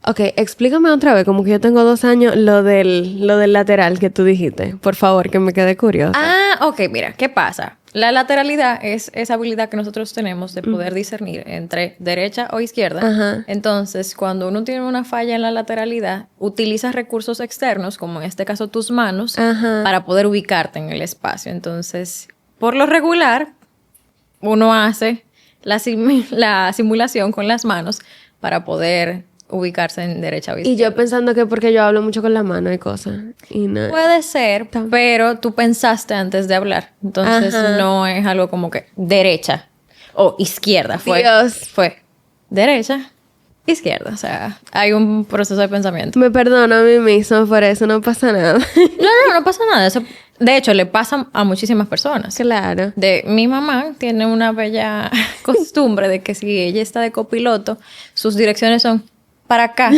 Ok, explícame otra vez, como que yo tengo 2 años, lo del lateral que tú dijiste. Por favor, que me quedé curiosa. Ah, ok, mira, ¿qué pasa? La lateralidad es esa habilidad que nosotros tenemos de poder discernir entre derecha o izquierda. Ajá. Entonces, cuando uno tiene una falla en la lateralidad, utilizas recursos externos, como en este caso tus manos, Ajá. para poder ubicarte en el espacio. Entonces, por lo regular, uno hace la simulación con las manos para poder ubicarse en derecha o Y izquierda. yo pensando que porque yo hablo mucho con la mano y cosas. Y no. Puede ser, pero tú pensaste antes de hablar. Entonces Ajá. no es algo como que derecha o izquierda. Dios. Fue derecha, izquierda. O sea, hay un proceso de pensamiento. Me perdono a mí mismo por eso, no pasa nada. No pasa nada. Eso, de hecho, le pasa a muchísimas personas. Claro. Mi mamá tiene una bella costumbre de que si ella está de copiloto, sus direcciones son para acá,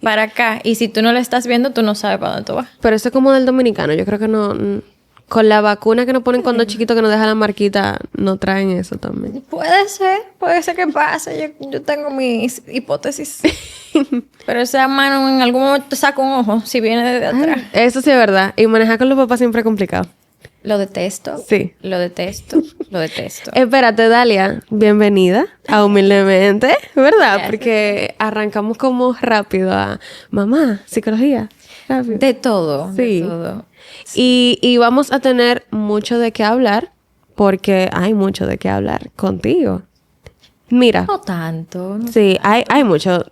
para acá. Y si tú no la estás viendo, tú no sabes para dónde tú vas. Pero eso es como del dominicano. Yo creo que no... Con la vacuna que nos ponen cuando es chiquito que nos deja la marquita, no traen eso también. Puede ser que pase. Yo tengo mis hipótesis. Pero esa mano en algún momento te saca un ojo si viene desde atrás. Eso sí es verdad. Y manejar con los papás siempre es complicado. Lo detesto. Sí. Lo detesto. Lo detesto. Espérate, Dalia. Bienvenida a Humildemente. ¿Verdad? Gracias. Porque arrancamos como rápido a... Mamá, psicología. Rápido. De todo. Sí. De todo. Y vamos a tener mucho de qué hablar. Porque hay mucho de qué hablar contigo. Mira. No tanto. No. Sí, hay mucho.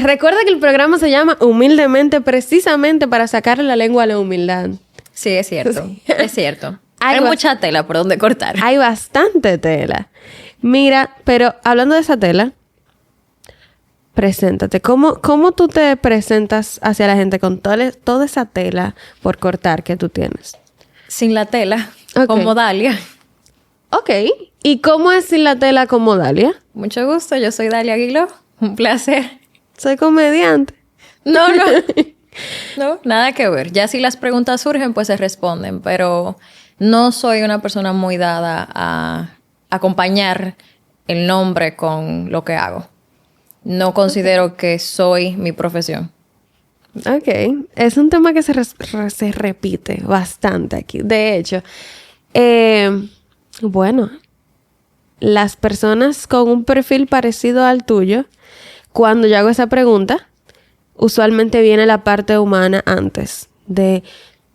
Recuerda que el programa se llama Humildemente precisamente para sacarle la lengua a la humildad. Sí, es cierto. Es cierto. Hay Hay bas- mucha tela por donde cortar. Hay bastante tela. Mira, pero hablando de esa tela, preséntate. ¿Cómo tú te presentas hacia la gente con toda esa tela por cortar que tú tienes? Sin la tela. Ok. Como Dalia. Ok. ¿Y cómo es sin la tela como Dalia? Mucho gusto. Yo soy Dalia Aguiló. Un placer. Soy comediante. No. No, nada que ver. Ya si las preguntas surgen, pues se responden. Pero no soy una persona muy dada a acompañar el nombre con lo que hago. No considero que soy mi profesión. Ok. Es un tema que se repite bastante aquí. De hecho, bueno, las personas con un perfil parecido al tuyo, cuando yo hago esa pregunta, usualmente viene la parte humana antes de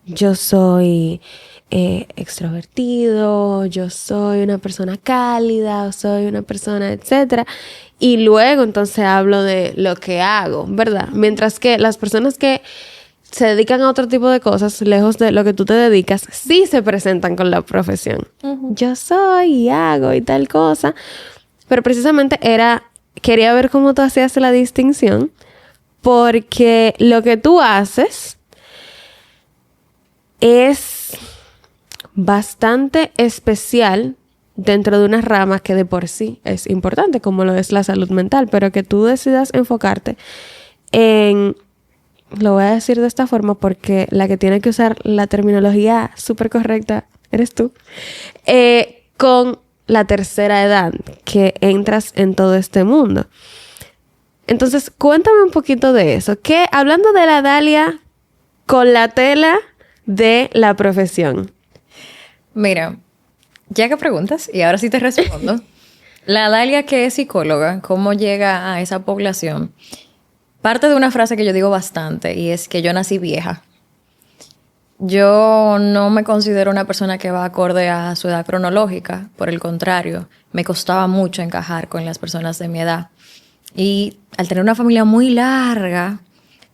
yo soy extrovertido, yo soy una persona cálida, o soy una persona, etcétera. Y luego entonces hablo de lo que hago, ¿verdad? Mientras que las personas que se dedican a otro tipo de cosas, lejos de lo que tú te dedicas, sí se presentan con la profesión. Yo soy y hago y tal cosa. Pero precisamente quería ver cómo tú hacías la distinción, porque lo que tú haces es bastante especial dentro de unas ramas que de por sí es importante, como lo es la salud mental, pero que tú decidas enfocarte en, lo voy a decir de esta forma porque la que tiene que usar la terminología súper correcta eres tú, con la tercera edad, que entras en todo este mundo. Entonces, cuéntame un poquito de eso. Hablando de la Dalia con la tela de la profesión. Mira, ya que preguntas, y ahora sí te respondo. La Dalia que es psicóloga, ¿cómo llega a esa población? Parte de una frase que yo digo bastante, y es que yo nací vieja. Yo no me considero una persona que va acorde a su edad cronológica. Por el contrario, me costaba mucho encajar con las personas de mi edad. Y al tener una familia muy larga,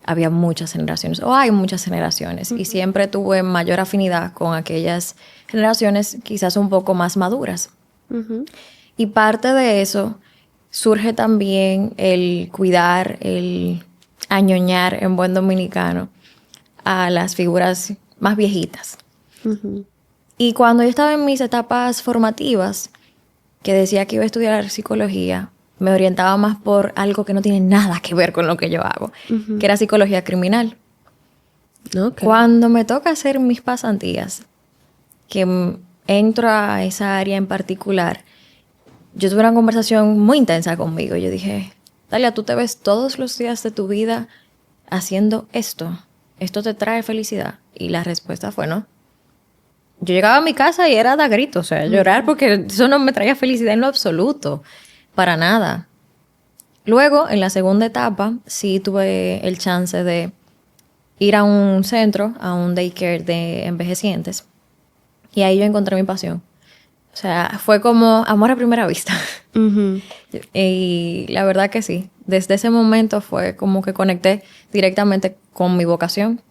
había muchas generaciones, o hay muchas generaciones, y siempre tuve mayor afinidad con aquellas generaciones quizás un poco más maduras. Y parte de eso surge también el cuidar, el añoñar en buen dominicano a las figuras más viejitas. Y cuando yo estaba en mis etapas formativas, que decía que iba a estudiar psicología, me orientaba más por algo que no tiene nada que ver con lo que yo hago, que era psicología criminal. Okay. Cuando me toca hacer mis pasantías, que entro a esa área en particular, yo tuve una conversación muy intensa conmigo. Yo dije, Dalia, ¿tú te ves todos los días de tu vida haciendo esto? ¿Esto te trae felicidad? Y la respuesta fue no. Yo llegaba a mi casa y era de grito, o sea, llorar porque eso no me traía felicidad en lo absoluto, para nada. Luego, en la segunda etapa, sí tuve el chance de ir a un centro, a un daycare de envejecientes, y ahí yo encontré mi pasión. O sea, fue como amor a primera vista. Ujú. Y la verdad que sí, desde ese momento fue como que conecté directamente con mi vocación.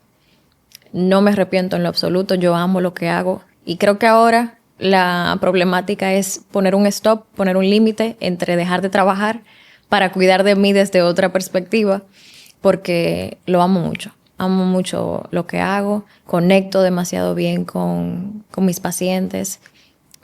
No me arrepiento en lo absoluto, yo amo lo que hago y creo que ahora la problemática es poner un stop, poner un límite entre dejar de trabajar para cuidar de mí desde otra perspectiva, porque lo amo mucho lo que hago, conecto demasiado bien con mis pacientes,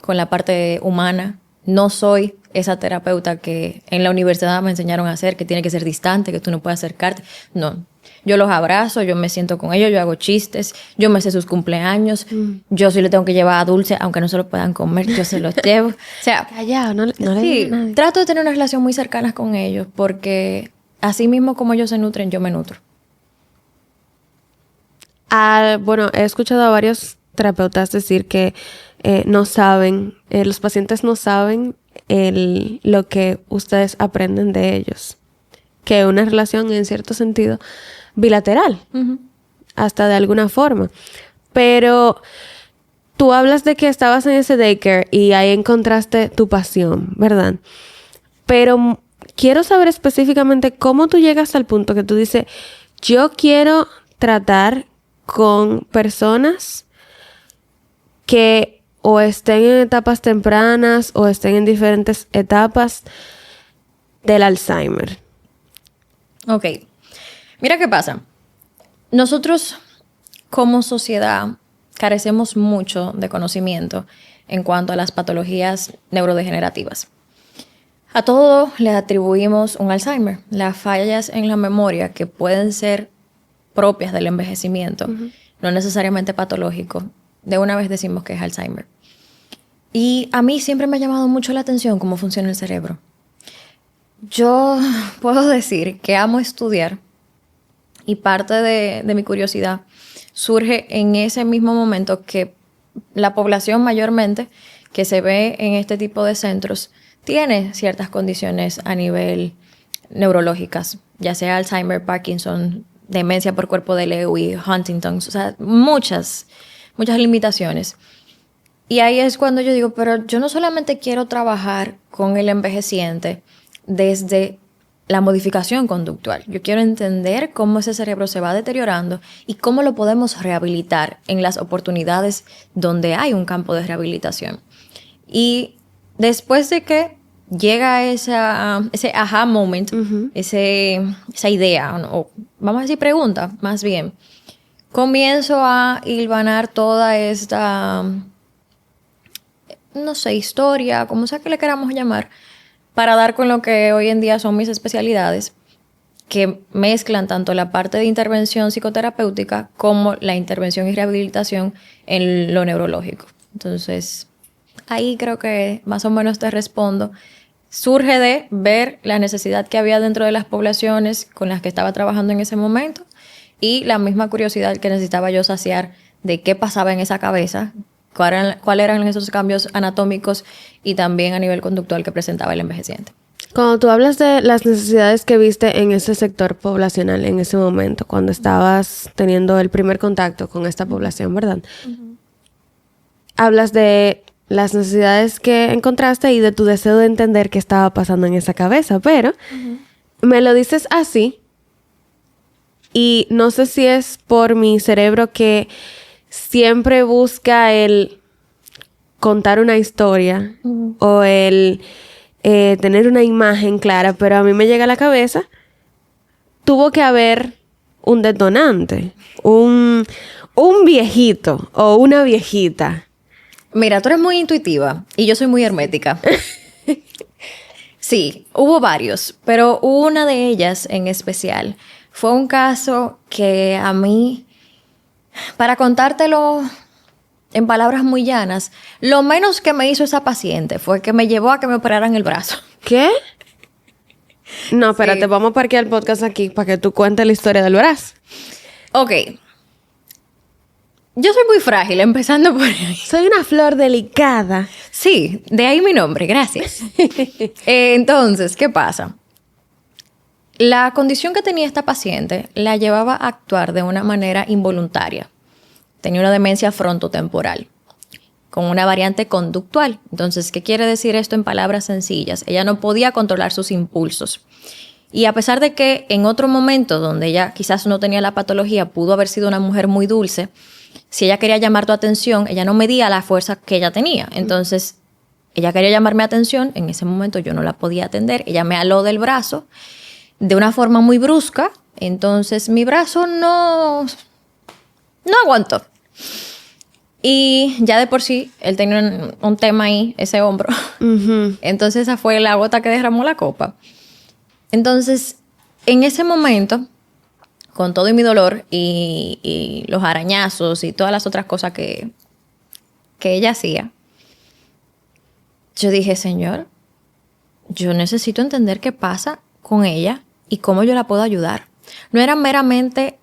con la parte humana. No soy esa terapeuta que en la universidad me enseñaron a hacer, que tiene que ser distante, que tú no puedes acercarte. No, yo los abrazo, yo me siento con ellos, yo hago chistes, yo me sé sus cumpleaños, yo sí le tengo que llevar a dulce, aunque no se lo puedan comer, yo se los llevo. O sea, Callado, no le sí, digas a nadie. trato de tener una relación muy cercana con ellos porque así mismo como ellos se nutren, yo me nutro. Bueno, he escuchado a varios terapeutas decir que no saben, los pacientes no saben lo que ustedes aprenden de ellos. Que una relación en cierto sentido bilateral, hasta de alguna forma. Pero tú hablas de que estabas en ese daycare y ahí encontraste tu pasión, ¿verdad? Pero quiero saber específicamente cómo tú llegas al punto que tú dices, yo quiero tratar con personas que o estén en etapas tempranas o estén en diferentes etapas del Alzheimer. Ok, mira qué pasa. Nosotros como sociedad carecemos mucho de conocimiento en cuanto a las patologías neurodegenerativas. A todo le atribuimos un Alzheimer, las fallas en la memoria que pueden ser propias del envejecimiento, no necesariamente patológico. De una vez decimos que es Alzheimer. Y a mí siempre me ha llamado mucho la atención cómo funciona el cerebro. Yo puedo decir que amo estudiar y parte de mi curiosidad surge en ese mismo momento que la población mayormente que se ve en este tipo de centros tiene ciertas condiciones a nivel neurológicas, ya sea Alzheimer, Parkinson, demencia por cuerpo de Lewy, Huntington, o sea, muchas limitaciones. Y ahí es cuando yo digo, pero yo no solamente quiero trabajar con el envejeciente desde la modificación conductual. Yo quiero entender cómo ese cerebro se va deteriorando y cómo lo podemos rehabilitar en las oportunidades donde hay un campo de rehabilitación. Y después de que llega ese aha moment, esa idea, o vamos a decir pregunta, más bien, comienzo a hilvanar toda esta, no sé, historia, como sea que le queramos llamar, para dar con lo que hoy en día son mis especialidades, que mezclan tanto la parte de intervención psicoterapéutica como la intervención y rehabilitación en lo neurológico. Entonces, ahí creo que más o menos te respondo. Surge de ver la necesidad que había dentro de las poblaciones con las que estaba trabajando en ese momento y la misma curiosidad que necesitaba yo saciar de qué pasaba en esa cabeza, cuáles eran esos cambios anatómicos y también a nivel conductual que presentaba el envejeciente. Cuando tú hablas de las necesidades que viste en ese sector poblacional en ese momento, cuando estabas teniendo el primer contacto con esta población, ¿verdad? Hablas de las necesidades que encontraste y de tu deseo de entender qué estaba pasando en esa cabeza, pero me lo dices así y no sé si es por mi cerebro que siempre busca el contar una historia o el tener una imagen clara, pero a mí me llega a la cabeza, tuvo que haber un detonante, un viejito o una viejita. Mira, tú eres muy intuitiva y yo soy muy hermética. Sí, hubo varios, pero una de ellas en especial fue un caso que a mí, para contártelo en palabras muy llanas, lo menos que me hizo esa paciente fue que me llevó a que me operaran el brazo. ¿Qué? No, espérate, vamos a parquear el podcast aquí para que tú cuentes la historia del brazo. Ok. Yo soy muy frágil, empezando por ahí. Soy una flor delicada. Sí, de ahí mi nombre, gracias. Entonces, ¿qué pasa? La condición que tenía esta paciente la llevaba a actuar de una manera involuntaria. Tenía una demencia frontotemporal con una variante conductual. Entonces, ¿qué quiere decir esto en palabras sencillas? Ella no podía controlar sus impulsos. Y a pesar de que en otro momento donde ella quizás no tenía la patología, pudo haber sido una mujer muy dulce, si ella quería llamar tu atención, ella no medía la fuerza que ella tenía. Entonces, ella quería llamarme atención. En ese momento yo no la podía atender. Ella me aló del brazo de una forma muy brusca. Entonces, mi brazo no aguantó. Y ya de por sí, él tenía un tema ahí, ese hombro. Uh-huh. Entonces, esa fue la gota que derramó la copa. Entonces, en ese momento, con todo y mi dolor y los arañazos y todas las otras cosas que ella hacía, yo dije, Señor, yo necesito entender qué pasa con ella y cómo yo la puedo ayudar. No era meramente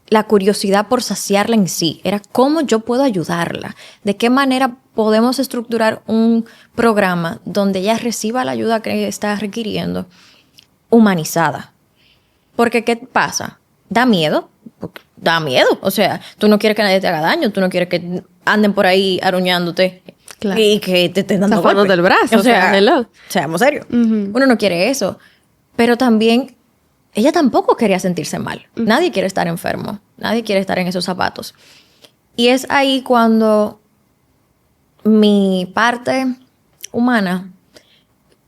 la curiosidad por saciarla en sí, era cómo yo puedo ayudarla, de qué manera podemos estructurar un programa donde ella reciba la ayuda que está requiriendo, humanizada. Porque, ¿qué pasa? Da miedo. Da miedo. O sea, tú no quieres que nadie te haga daño, tú no quieres que anden por ahí aruñándote, claro, y que te estén dando golpes del brazo. O sea, seamos serios. Uh-huh. Uno no quiere eso. Pero también, ella tampoco quería sentirse mal. Uh-huh. Nadie quiere estar enfermo. Nadie quiere estar en esos zapatos. Y es ahí cuando mi parte humana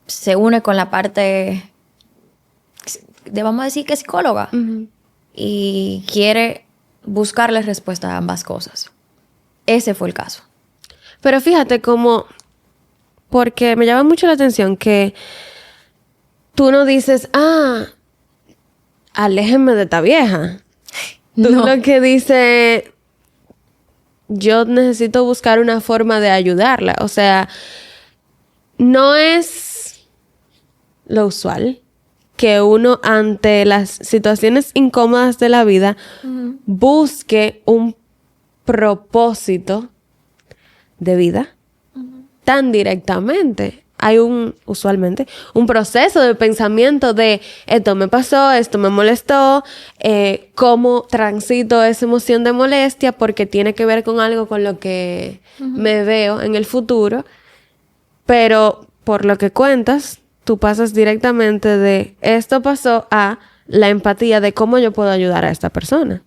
se une con la parte, vamos a decir que psicóloga. Uh-huh. Y quiere buscarle respuesta a ambas cosas. Ese fue el caso. Pero fíjate cómo, porque me llama mucho la atención que tú no dices, aléjenme de esta vieja. Tú lo que dices, yo necesito buscar una forma de ayudarla. O sea, no es lo usual que uno ante las situaciones incómodas de la vida uh-huh. busque un propósito de vida uh-huh. tan directamente. Hay usualmente un proceso de pensamiento de esto me pasó, esto me molestó, cómo transito esa emoción de molestia porque tiene que ver con algo con lo que uh-huh. me veo en el futuro. Pero por lo que cuentas, tú pasas directamente de esto pasó a la empatía de cómo yo puedo ayudar a esta persona.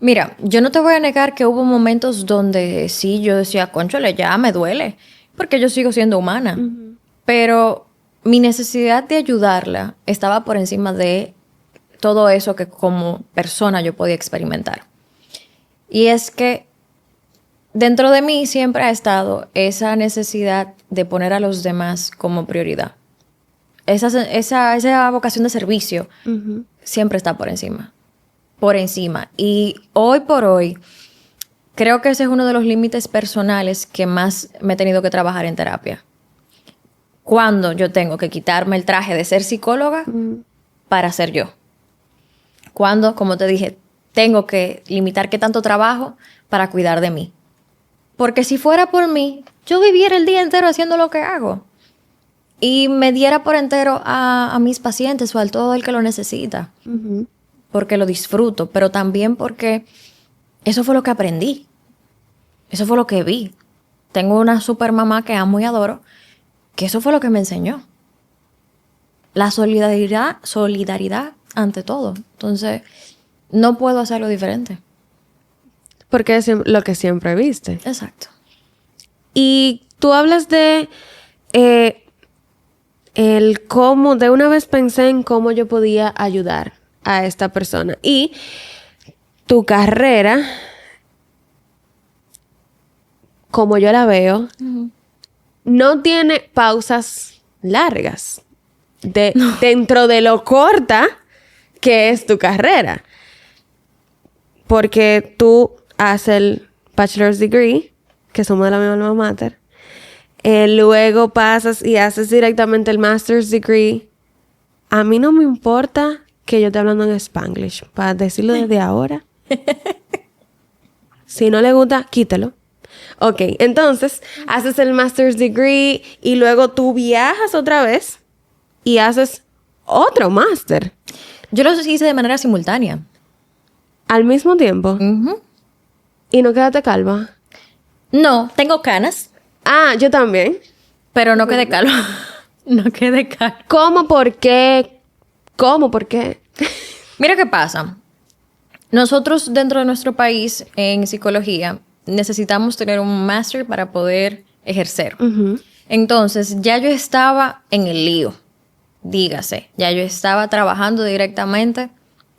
Mira, yo no te voy a negar que hubo momentos donde sí, yo decía, cónchale, ya me duele, porque yo sigo siendo humana. Uh-huh. Pero mi necesidad de ayudarla estaba por encima de todo eso que como persona yo podía experimentar. Y es que dentro de mí siempre ha estado esa necesidad de poner a los demás como prioridad. Esa vocación de servicio uh-huh. siempre está por encima. Por encima. Y hoy por hoy, creo que ese es uno de los límites personales que más me he tenido que trabajar en terapia. Cuando yo tengo que quitarme el traje de ser psicóloga uh-huh. para ser yo. Cuando, como te dije, tengo que limitar qué tanto trabajo para cuidar de mí. Porque si fuera por mí, yo viviera el día entero haciendo lo que hago. Y me diera por entero a mis pacientes o a todo el que lo necesita. Uh-huh. Porque lo disfruto, pero también porque eso fue lo que aprendí. Eso fue lo que vi. Tengo una super mamá que amo y adoro, que eso fue lo que me enseñó. La solidaridad ante todo. Entonces, no puedo hacerlo diferente. Porque es lo que siempre viste. Exacto. Y tú hablas de el cómo, de una vez pensé en cómo yo podía ayudar a esta persona. Y tu carrera, como yo la veo, uh-huh. no tiene pausas largas dentro de lo corta que es tu carrera. Porque tú haces el bachelor's degree, que somos de la misma alma mater. Luego pasas y haces directamente el master's degree a mí no me importa que yo esté hablando en Spanglish. Para decirlo desde ahora. Si no le gusta, quítalo. Ok, entonces, haces el Master's Degree y luego tú viajas otra vez y haces otro máster. Yo lo hice de manera simultánea. ¿Al mismo tiempo? Ujú. ¿Y no quedaste calva? No, tengo canas, Ah, yo también. pero no quedé calva. No quedé calva. ¿Cómo? ¿Por qué? ¿Cómo? ¿Por qué? Mira qué pasa. Nosotros dentro de nuestro país en psicología necesitamos tener un máster para poder ejercer. Ujú. Entonces ya yo estaba en el lío, dígase, ya yo estaba trabajando directamente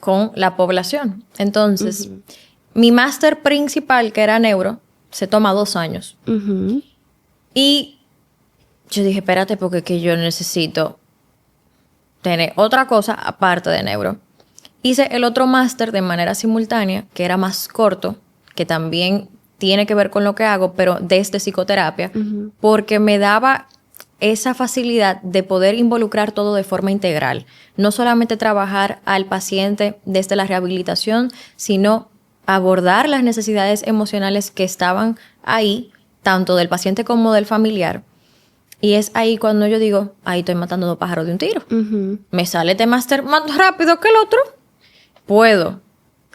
con la población. Entonces, mi máster principal, que era neuro, se toma 2 años. Ujú. Y yo dije, espérate, porque es que yo necesito tener otra cosa aparte de neuro. Hice el otro máster de manera simultánea, que era más corto, que también tiene que ver con lo que hago, pero desde psicoterapia, porque me daba esa facilidad de poder involucrar todo de forma integral. No solamente trabajar al paciente desde la rehabilitación, sino abordar las necesidades emocionales que estaban ahí, tanto del paciente como del familiar. Y es ahí cuando yo digo, ahí estoy matando 2 pájaros de un tiro. Ujú. Me sale este máster más rápido que el otro. Puedo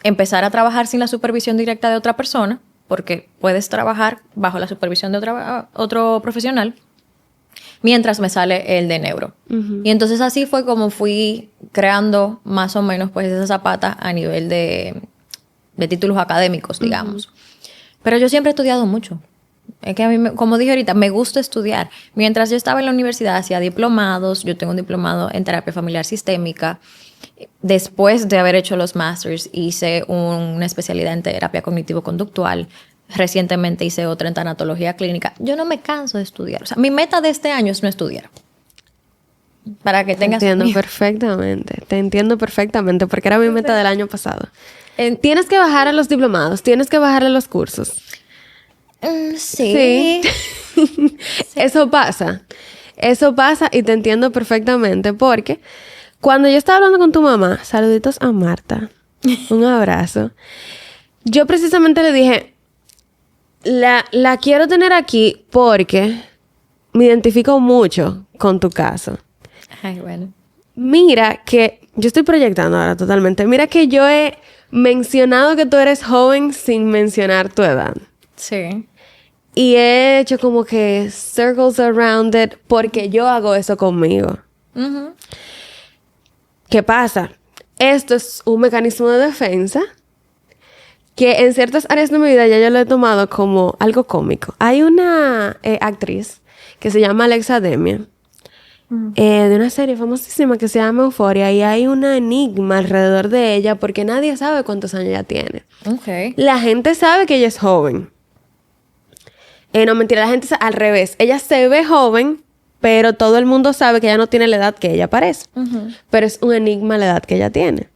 empezar a trabajar sin la supervisión directa de otra persona, porque puedes trabajar bajo la supervisión de otro profesional, mientras me sale el de neuro. Ujú. Y entonces así fue como fui creando más o menos pues esa zapata a nivel de títulos académicos, digamos. Pero yo siempre he estudiado mucho. Es que a mí, como dije ahorita, me gusta estudiar. Mientras yo estaba en la universidad, hacía diplomados. Yo tengo un diplomado en terapia familiar sistémica. Después de haber hecho los masters, hice una especialidad en terapia cognitivo-conductual. Recientemente hice otra en tanatología clínica. Yo no me canso de estudiar. O sea, mi meta de este año es no estudiar. Para que tengas... Te entiendo perfectamente. Te entiendo perfectamente porque era mi meta del año pasado. Tienes que bajar a los diplomados. Tienes que bajar a los cursos. Sí. Eso pasa. Eso pasa y te entiendo perfectamente porque cuando yo estaba hablando con tu mamá, saluditos a Marta, un abrazo, yo precisamente le dije, la quiero tener aquí porque me identifico mucho con tu caso. Ay, bueno. Mira que, yo estoy proyectando ahora totalmente, mira que yo he mencionado que tú eres joven sin mencionar tu edad. Sí. Y he hecho como que circles around it porque yo hago eso conmigo. Ujú. ¿Qué pasa? Esto es un mecanismo de defensa que en ciertas áreas de mi vida ya yo lo he tomado como algo cómico. Hay una actriz que se llama Alexa Demia, de una serie famosísima que se llama Euphoria, y hay un enigma alrededor de ella porque nadie sabe cuántos años ella tiene. Ok. La gente sabe que ella es joven. No, mentira, la gente al revés. Ella se ve joven, pero todo el mundo sabe que ella no tiene la edad que ella parece. Ujú. Pero es un enigma la edad que ella tiene.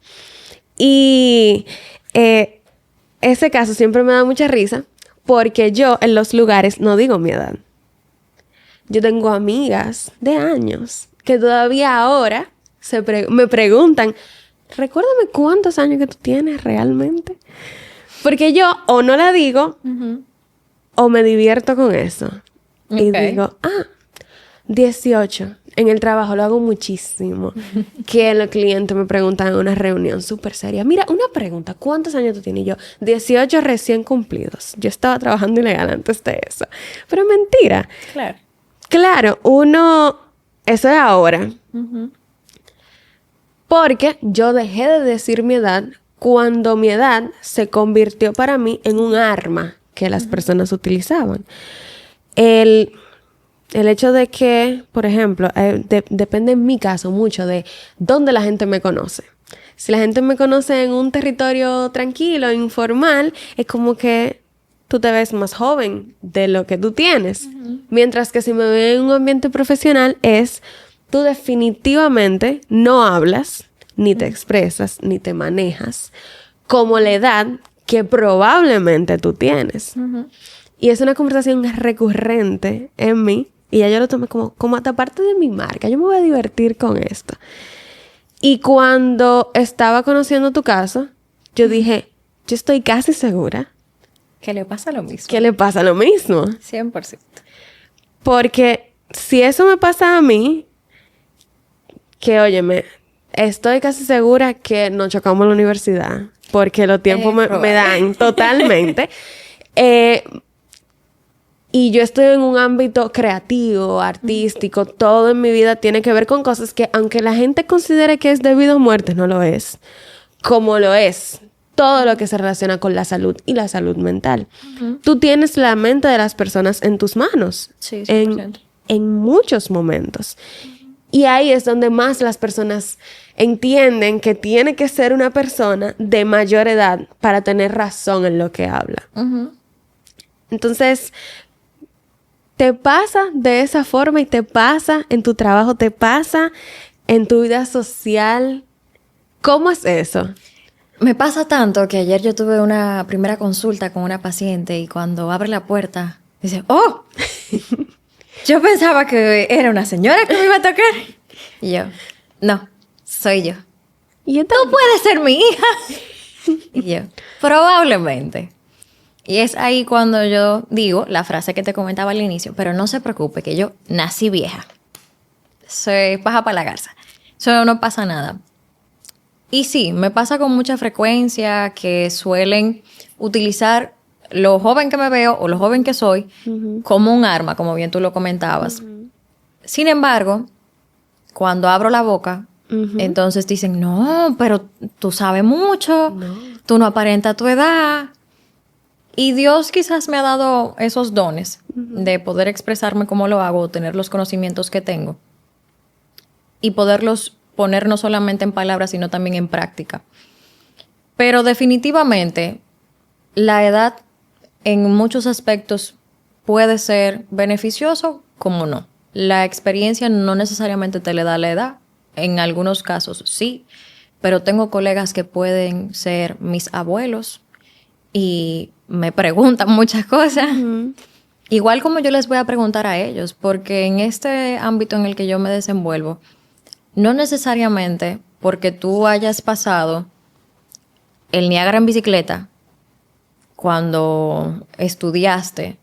Y ese caso siempre me da mucha risa porque yo en los lugares no digo mi edad. Yo tengo amigas de años que todavía ahora me preguntan, recuérdame cuántos años que tú tienes realmente. Porque yo o no la digo o me divierto con eso. Y Ok. digo, 18. En el trabajo lo hago muchísimo. Que los clientes me preguntan en una reunión súper seria. Mira, una pregunta. ¿Cuántos años tú tienes? Y yo, 18 recién cumplidos. Yo estaba trabajando ilegal antes de eso. Pero mentira. Claro. Claro, eso es ahora. Porque yo dejé de decir mi edad cuando mi edad se convirtió para mí en un arma que las personas utilizaban. El hecho de que, por ejemplo, depende en mi caso mucho de dónde la gente me conoce. Si la gente me conoce en un territorio tranquilo, informal, es como que tú te ves más joven de lo que tú tienes. Mientras que si me veo en un ambiente profesional tú definitivamente no hablas, ni te expresas, ni te manejas como la edad que probablemente tú tienes. Y es una conversación recurrente en mí. Y ya yo lo tomé como hasta parte de mi marca. Yo me voy a divertir con esto. Y cuando estaba conociendo tu caso, yo dije, yo estoy casi segura ¿Qué le pasa lo mismo? que le pasa lo mismo. 100%. Porque si eso me pasa a mí, que óyeme, estoy casi segura que nos chocamos en la universidad. Porque los tiempos me dan totalmente. Y yo estoy en un ámbito creativo, artístico. Todo en mi vida tiene que ver con cosas que, aunque la gente considere que es debido a muerte, no lo es. Como lo es todo lo que se relaciona con la salud y la salud mental. Tú tienes la mente de las personas en tus manos. Sí, 100%. En muchos momentos. Y ahí es donde más las personas entienden que tiene que ser una persona de mayor edad para tener razón en lo que habla. Entonces, te pasa de esa forma y te pasa en tu trabajo, te pasa en tu vida social. ¿Cómo es eso? Me pasa tanto que ayer yo tuve una primera consulta con una paciente y cuando abre la puerta, dice, ¡oh! Yo pensaba que era una señora que me iba a tocar. Y yo, no, soy yo. Y yo Tú puedes ser mi hija. Y yo, probablemente. Y es ahí cuando yo digo la frase que te comentaba al inicio, pero no se preocupe que yo nací vieja. Soy paja para la garza. Eso no pasa nada. Y sí, me pasa con mucha frecuencia que suelen utilizar lo joven que me veo o lo joven que soy como un arma, como bien tú lo comentabas. Sin embargo, cuando abro la boca, entonces dicen, no, pero tú sabes mucho, tú no aparentas tu edad. Y Dios quizás me ha dado esos dones de poder expresarme como lo hago, tener los conocimientos que tengo y poderlos poner no solamente en palabras, sino también en práctica. Pero definitivamente, la edad en muchos aspectos puede ser beneficioso como no. La experiencia no necesariamente te le da la edad. En algunos casos sí, pero tengo colegas que pueden ser mis abuelos y me preguntan muchas cosas. Igual como yo les voy a preguntar a ellos, porque en este ámbito en el que yo me desenvuelvo, no necesariamente porque tú hayas pasado el Niágara en bicicleta cuando estudiaste,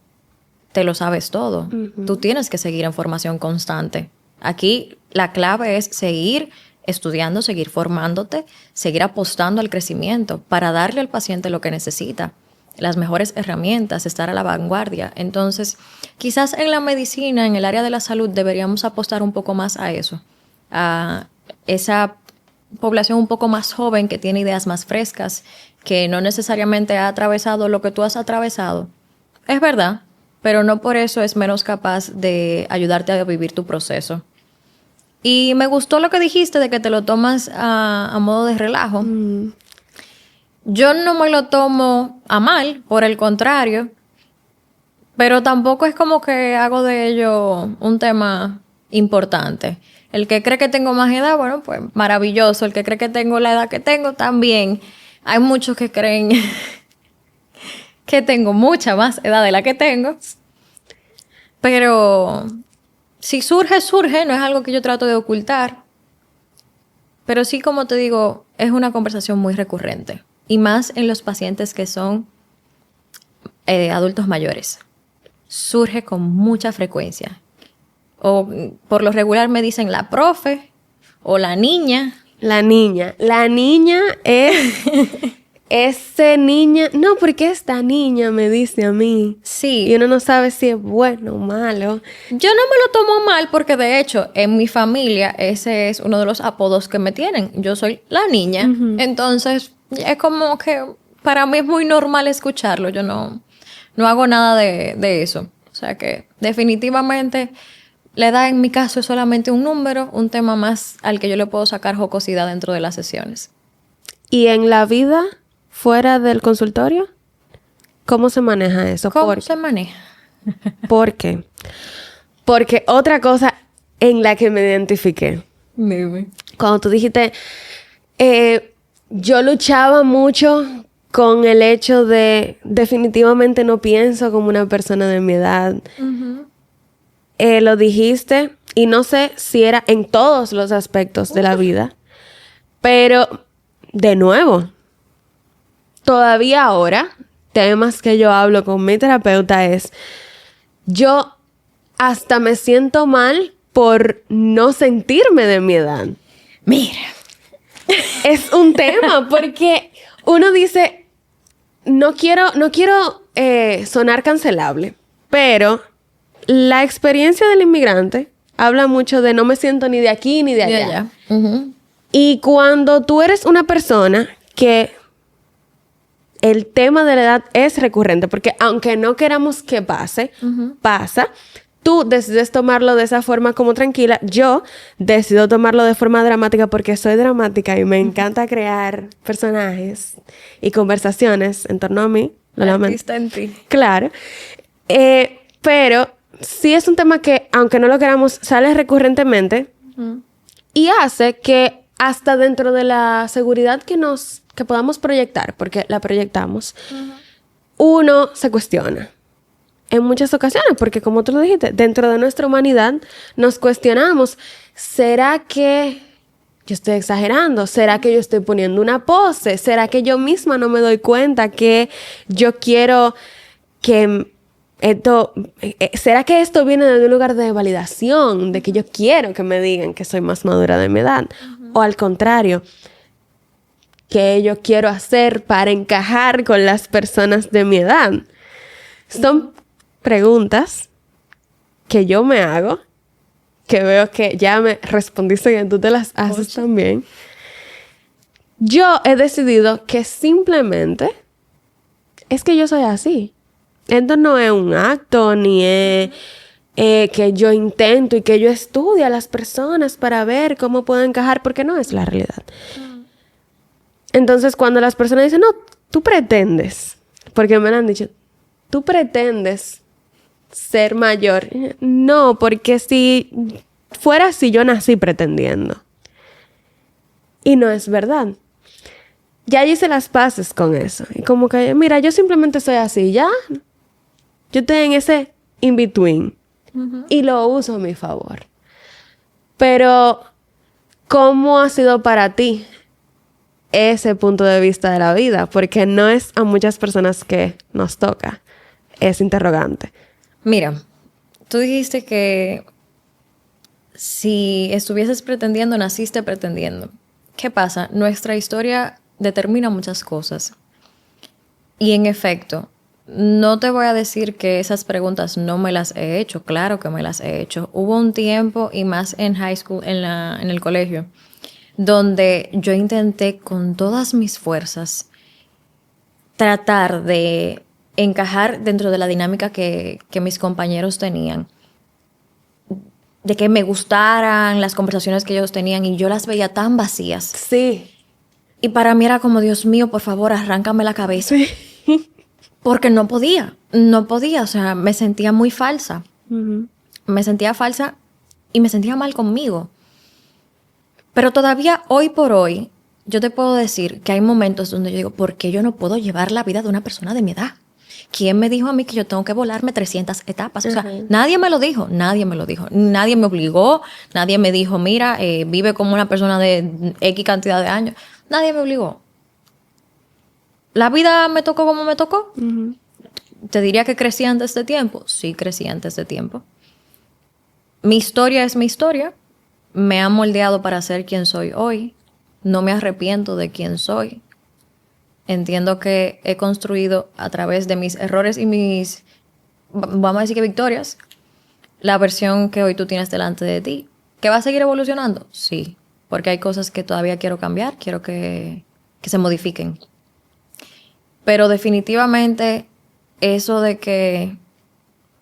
te lo sabes todo. Tú tienes que seguir en formación constante. Aquí la clave es seguir estudiando, seguir formándote, seguir apostando al crecimiento para darle al paciente lo que necesita, las mejores herramientas, estar a la vanguardia. Entonces, quizás en la medicina, en el área de la salud, deberíamos apostar un poco más a eso, a esa población un poco más joven que tiene ideas más frescas, que no necesariamente ha atravesado lo que tú has atravesado. Es verdad, pero no por eso es menos capaz de ayudarte a vivir tu proceso. Y me gustó lo que dijiste de que te lo tomas a modo de relajo. Yo no me lo tomo a mal, por el contrario, pero tampoco es como que hago de ello un tema importante. El que cree que tengo más edad, bueno, pues maravilloso. El que cree que tengo la edad que tengo, también. Hay muchos que creen que tengo mucha más edad de la que tengo. Pero si surge, surge. No es algo que yo trato de ocultar. Pero sí, como te digo, es una conversación muy recurrente. Y más en los pacientes que son adultos mayores. Surge con mucha frecuencia. O por lo regular me dicen la profe o la niña. La niña. La niña es... ese niña... No, porque esta niña me dice a mí. Sí. Y uno no sabe si es bueno o malo. Yo no me lo tomo mal porque de hecho en mi familia ese es uno de los apodos que me tienen. Yo soy la niña. Entonces es como que para mí es muy normal escucharlo. Yo no hago nada de eso. O sea que definitivamente... La edad en mi caso es solamente un número, un tema más al que yo le puedo sacar jocosidad dentro de las sesiones. ¿Y en la vida fuera del consultorio? ¿Cómo se maneja eso? ¿Cómo se maneja? ¿Por qué? Porque otra cosa en la que me identifiqué. Dime. Cuando tú dijiste, yo luchaba mucho con el hecho de definitivamente no pienso como una persona de mi edad. Lo dijiste y no sé si era en todos los aspectos de la vida, Pero, de nuevo, todavía ahora, temas que yo hablo con mi terapeuta es, yo hasta me siento mal por no sentirme de mi edad. Mira. Es un tema porque uno dice, no quiero sonar cancelable, pero la experiencia del inmigrante habla mucho de no me siento ni de aquí ni de allá. Uh-huh. Y cuando tú eres una persona que el tema de la edad es recurrente, porque aunque no queramos que pase, pasa. Tú decides tomarlo de esa forma como tranquila. Yo decido tomarlo de forma dramática porque soy dramática y me encanta crear personajes y conversaciones en torno a mí. Lo lamento. Artista en ti. Claro. Pero sí es un tema que, aunque no lo queramos, sale recurrentemente y hace que hasta dentro de la seguridad que podamos proyectar, porque la proyectamos, uno se cuestiona. En muchas ocasiones, porque como tú lo dijiste, dentro de nuestra humanidad nos cuestionamos, ¿será que yo estoy exagerando? ¿Será que yo estoy poniendo una pose? ¿Será que yo misma no me doy cuenta que yo quiero que esto... ¿Será que esto viene de un lugar de validación? De que yo quiero que me digan que soy más madura de mi edad. O al contrario, ¿qué yo quiero hacer para encajar con las personas de mi edad? Son preguntas que yo me hago, que veo que ya me respondiste y tú te las haces también. Yo he decidido que simplemente es que yo soy así. Esto no es un acto, ni es que yo intento y que yo estudio a las personas para ver cómo puedo encajar, porque no es la realidad. Entonces, cuando las personas dicen, no, tú pretendes, porque me lo han dicho, tú pretendes ser mayor. No, porque si fuera así, yo nací pretendiendo. Y no es verdad. Ya hice las paces con eso. Y como que, mira, yo simplemente soy así, ¿ya? Yo estoy en ese in-between. Y lo uso a mi favor. Pero, ¿cómo ha sido para ti ese punto de vista de la vida? Porque no es a muchas personas que nos toca. Es interrogante. Mira, tú dijiste que si estuvieses pretendiendo, naciste pretendiendo. ¿Qué pasa? Nuestra historia determina muchas cosas. Y en efecto, no te voy a decir que esas preguntas no me las he hecho. Claro que me las he hecho. Hubo un tiempo, y más en high school, en el colegio, donde yo intenté con todas mis fuerzas tratar de encajar dentro de la dinámica que mis compañeros tenían, de que me gustaran las conversaciones que ellos tenían y yo las veía tan vacías. Sí. Y para mí era como, Dios mío, por favor, arráncame la cabeza. Sí. Porque no podía, o sea, me sentía muy falsa. Me sentía falsa y me sentía mal conmigo. Pero todavía hoy por hoy, yo te puedo decir que hay momentos donde yo digo, ¿por qué yo no puedo llevar la vida de una persona de mi edad? ¿Quién me dijo a mí que yo tengo que volarme 300 etapas? O sea, nadie me lo dijo. Nadie me obligó. Nadie me dijo, mira, vive como una persona de X cantidad de años. Nadie me obligó. ¿La vida me tocó como me tocó? ¿Te diría que crecí antes de tiempo? Sí, crecí antes de tiempo. Mi historia es mi historia. Me ha moldeado para ser quien soy hoy. No me arrepiento de quién soy. Entiendo que he construido a través de mis errores y mis, vamos a decir que victorias, la versión que hoy tú tienes delante de ti. ¿Que va a seguir evolucionando? Sí, porque hay cosas que todavía quiero cambiar, quiero que se modifiquen. Pero definitivamente eso de que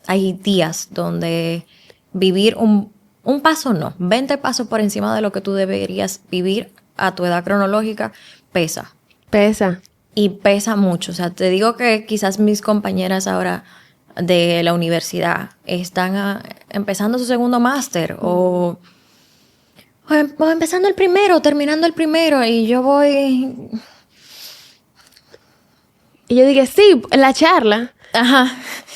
hay días donde vivir un paso no, 20 pasos por encima de lo que tú deberías vivir a tu edad cronológica, pesa. Pesa. Y pesa mucho. O sea, te digo que quizás mis compañeras ahora de la universidad están empezando su segundo máster o empezando el primero, terminando el primero y yo voy... Y yo dije, sí, la charla. Ajá.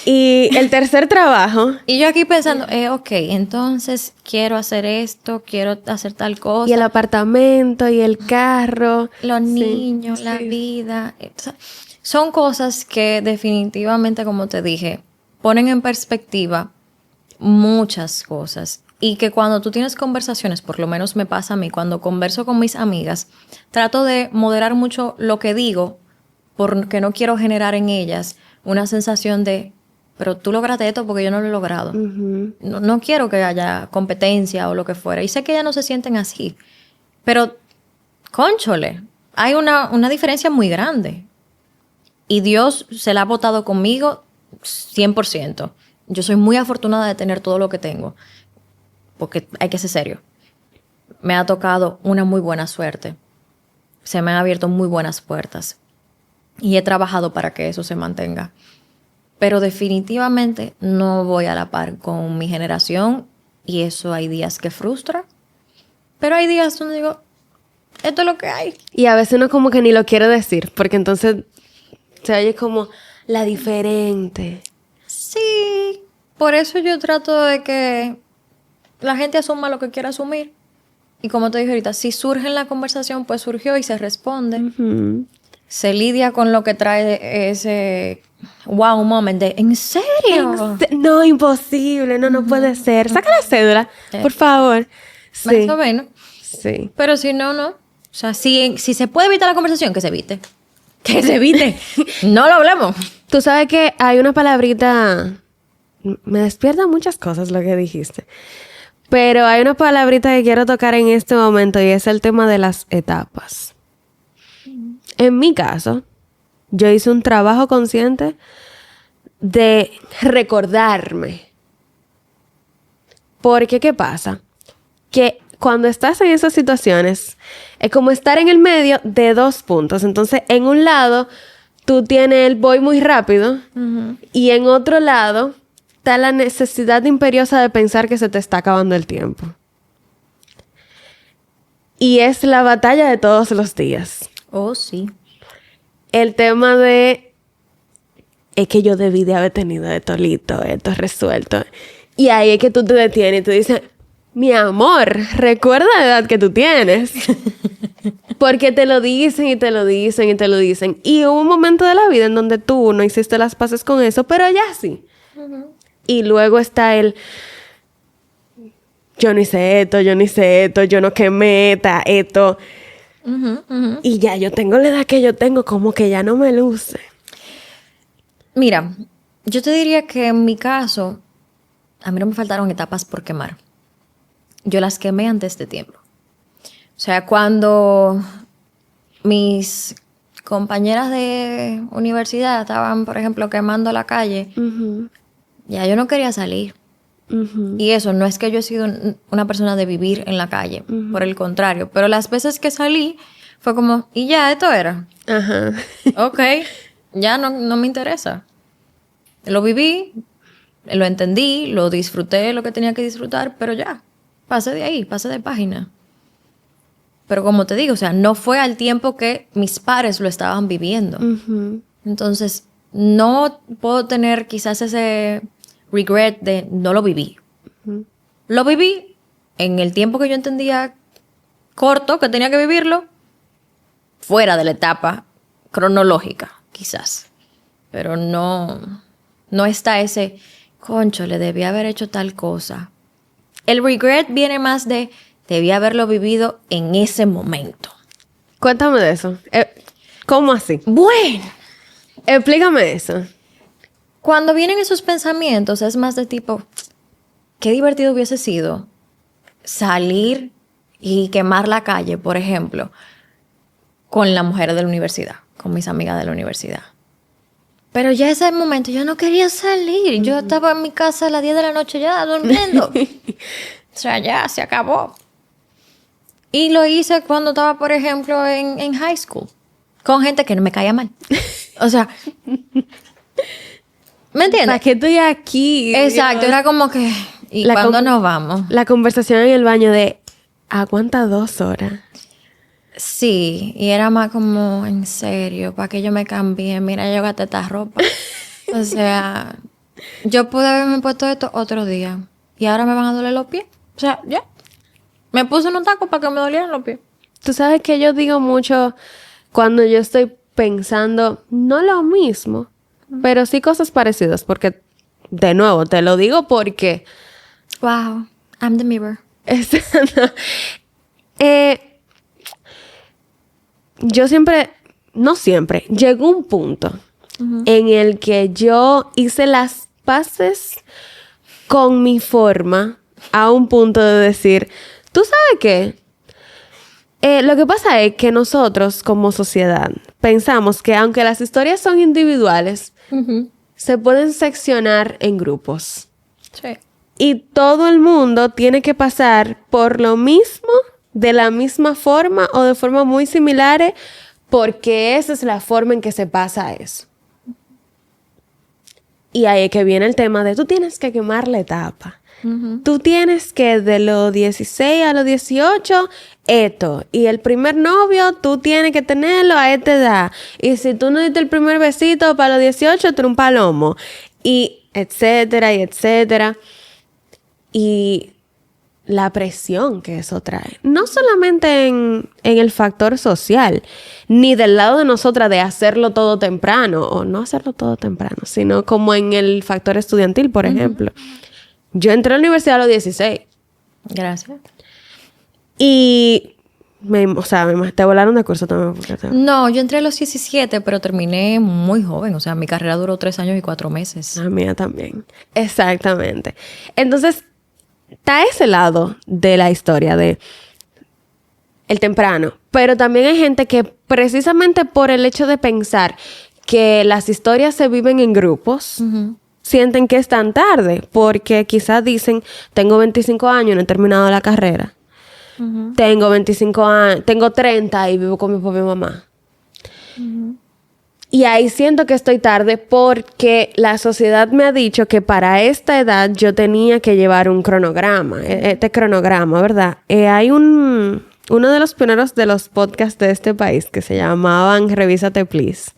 Y el tercer trabajo. Y yo aquí pensando, ok, entonces quiero hacer esto, quiero hacer tal cosa. Y el apartamento y el carro. Los niños, la vida. O sea, son cosas que definitivamente, como te dije, ponen en perspectiva muchas cosas. Y que cuando tú tienes conversaciones, por lo menos me pasa a mí, cuando converso con mis amigas, trato de moderar mucho lo que digo porque no quiero generar en ellas una sensación de, pero tú lograste esto porque yo no lo he logrado. No quiero que haya competencia o lo que fuera. Y sé que ellas no se sienten así. Pero, cónchole, hay una diferencia muy grande. Y Dios se la ha votado conmigo 100%. Yo soy muy afortunada de tener todo lo que tengo. Porque hay que ser serio. Me ha tocado una muy buena suerte. Se me han abierto muy buenas puertas. Y he trabajado para que eso se mantenga. Pero definitivamente no voy a la par con mi generación. Y eso hay días que frustra. Pero hay días donde digo, esto es lo que hay. Y a veces uno como que ni lo quiere decir. Porque entonces se oye como la diferente. Sí. Por eso yo trato de que la gente asuma lo que quiera asumir. Y como te dije ahorita, si surge en la conversación, pues surgió y se responde. Se lidia con lo que trae ese wow moment de ¿en serio? No, imposible. No puede ser. Saca la cédula, por favor. Más o menos. Sí. Pero si no, no. O sea, si se puede evitar la conversación, que se evite. Que se evite. No lo hablemos. Tú sabes que hay una palabrita... Me despierta muchas cosas lo que dijiste. Pero hay una palabrita que quiero tocar en este momento y es el tema de las etapas. En mi caso, yo hice un trabajo consciente de recordarme. Porque, ¿qué pasa? Que cuando estás en esas situaciones, es como estar en el medio de dos puntos. Entonces, en un lado, tú tienes el voy muy rápido. Y en otro lado, está la necesidad imperiosa de pensar que se te está acabando el tiempo. Y es la batalla de todos los días. Oh, sí. El tema de... Es que yo debí de haber tenido esto listo, esto resuelto. Y ahí es que tú te detienes y tú dices... Mi amor, recuerda la edad que tú tienes. Porque te lo dicen y te lo dicen y te lo dicen. Y hubo un momento de la vida en donde tú no hiciste las paces con eso, pero ya sí. Y luego está el... Yo no hice esto, yo no hice esto, yo no quemé esto. Y ya yo tengo la edad que yo tengo, como que ya no me luce. Mira, yo te diría que en mi caso, a mí no me faltaron etapas por quemar. Yo las quemé antes de tiempo. O sea, cuando mis compañeras de universidad estaban, por ejemplo, quemando la calle, ya yo no quería salir. Y eso, no es que yo he sido una persona de vivir en la calle, por el contrario. Pero las veces que salí, fue como, y ya, esto era. Ajá. Ok, ya no me interesa. Lo viví, lo entendí, lo disfruté lo que tenía que disfrutar, pero ya. Pasé de ahí, pasé de página. Pero como te digo, o sea, no fue al tiempo que mis pares lo estaban viviendo. Entonces, no puedo tener quizás ese regret de no lo viví. Lo viví en el tiempo que yo entendía corto, que tenía que vivirlo, fuera de la etapa cronológica, quizás. Pero no está ese, concho, le debí haber hecho tal cosa. El regret viene más de, debí haberlo vivido en ese momento. Cuéntame de eso. ¿Cómo así? Bueno. Explícame eso. Cuando vienen esos pensamientos, es más de tipo, qué divertido hubiese sido salir y quemar la calle, por ejemplo, con la mujer de la universidad, con mis amigas de la universidad. Pero ya ese momento yo no quería salir. Yo estaba en mi casa a las 10 de la noche ya durmiendo. O sea, ya se acabó. Y lo hice cuando estaba, por ejemplo, en high school. Con gente que no me caía mal. O sea, ¿me entiendes? ¿Para qué estoy aquí? Exacto, era como que... ¿Y cuándo nos vamos? La conversación en el baño de... Aguanta 2 horas. Sí, y era más como, en serio, ¿para qué yo me cambié? Mira, yo gasté esta ropa. O sea, Yo pude haberme puesto esto otro día y ahora me van a doler los pies. O sea, ya. Me puse en un taco para que me dolieran los pies. Tú sabes que yo digo mucho cuando yo estoy pensando, no lo mismo, pero sí cosas parecidas, porque, de nuevo, te lo digo porque... Wow, I'm the mirror. Yo siempre, no siempre, llegó un punto en el que yo hice las paces con mi forma a un punto de decir, ¿tú sabes qué? Lo que pasa es que nosotros como sociedad pensamos que aunque las historias son individuales, se pueden seccionar en grupos. Sí. Y todo el mundo tiene que pasar por lo mismo, de la misma forma o de forma muy similares, porque esa es la forma en que se pasa eso. Y ahí es que viene el tema de tú tienes que quemar la etapa. Tú tienes que de los 16 a los 18, esto. Y el primer novio, tú tienes que tenerlo a esta edad. Y si tú no diste el primer besito para los 18, tú eres un palomo. Y etcétera, y etcétera. Y la presión que eso trae. No solamente en el factor social, ni del lado de nosotras de hacerlo todo temprano, o no hacerlo todo temprano, sino como en el factor estudiantil, por ejemplo. Yo entré a la universidad a los 16. Gracias. Y me te volaron de curso también. No, yo entré a los 17, pero terminé muy joven. O sea, mi carrera duró 3 años y 4 meses. La mía también. Exactamente. Entonces, está ese lado de la historia de el temprano. Pero también hay gente que precisamente por el hecho de pensar que las historias se viven en grupos, sienten que es tan tarde. Porque quizás dicen, tengo 25 años, no he terminado la carrera. Tengo 25 años, tengo 30 y vivo con mi propia mamá. Y ahí siento que estoy tarde porque la sociedad me ha dicho que para esta edad yo tenía que llevar un cronograma, este cronograma, ¿verdad? Hay uno de los pioneros de los podcasts de este país que se llamaban Revísate Please.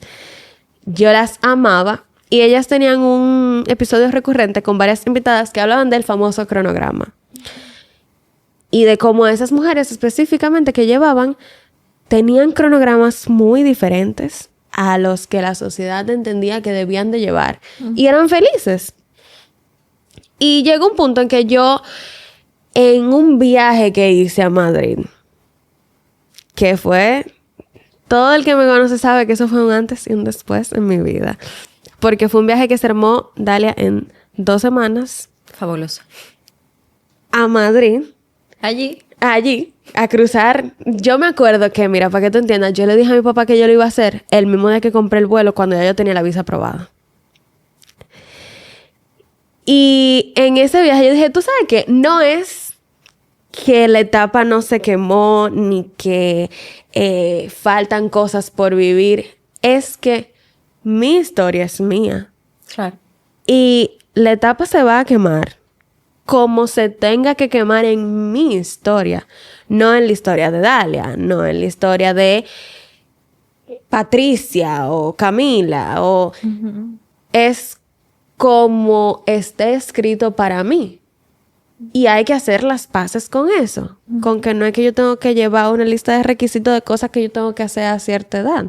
Yo las amaba y ellas tenían un episodio recurrente con varias invitadas que hablaban del famoso cronograma. Y de cómo esas mujeres específicamente que llevaban tenían cronogramas muy diferentes a los que la sociedad entendía que debían de llevar. Y eran felices. Y llegó un punto en que yo, en un viaje que hice a Madrid, que fue... Todo el que me conoce sabe que eso fue un antes y un después en mi vida. Porque fue un viaje que se armó, Dalia, en 2 semanas. Fabuloso. A Madrid. Allí, a cruzar. Yo me acuerdo que, mira, para que tú entiendas, yo le dije a mi papá que yo lo iba a hacer el mismo día que compré el vuelo cuando ya yo tenía la visa aprobada. Y en ese viaje yo dije, ¿tú sabes qué? No es que la etapa no se quemó ni que faltan cosas por vivir. Es que mi historia es mía. claro. Y la etapa se va a quemar como se tenga que quemar en mi historia. No en la historia de Dalia, no en la historia de Patricia o Camila. Es como esté escrito para mí. Y hay que hacer las paces con eso. Con que no es que yo tengo que llevar una lista de requisitos de cosas que yo tengo que hacer a cierta edad.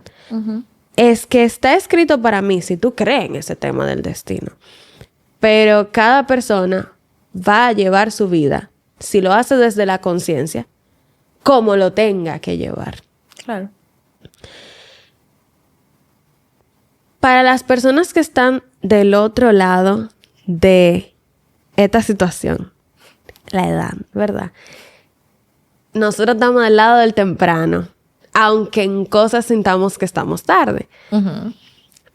Es que está escrito para mí si tú crees en ese tema del destino. Pero cada persona va a llevar su vida, si lo hace desde la conciencia, como lo tenga que llevar. Claro. Para las personas que están del otro lado de esta situación, la edad, ¿verdad? Nosotros estamos del lado del temprano, aunque en cosas sintamos que estamos tarde.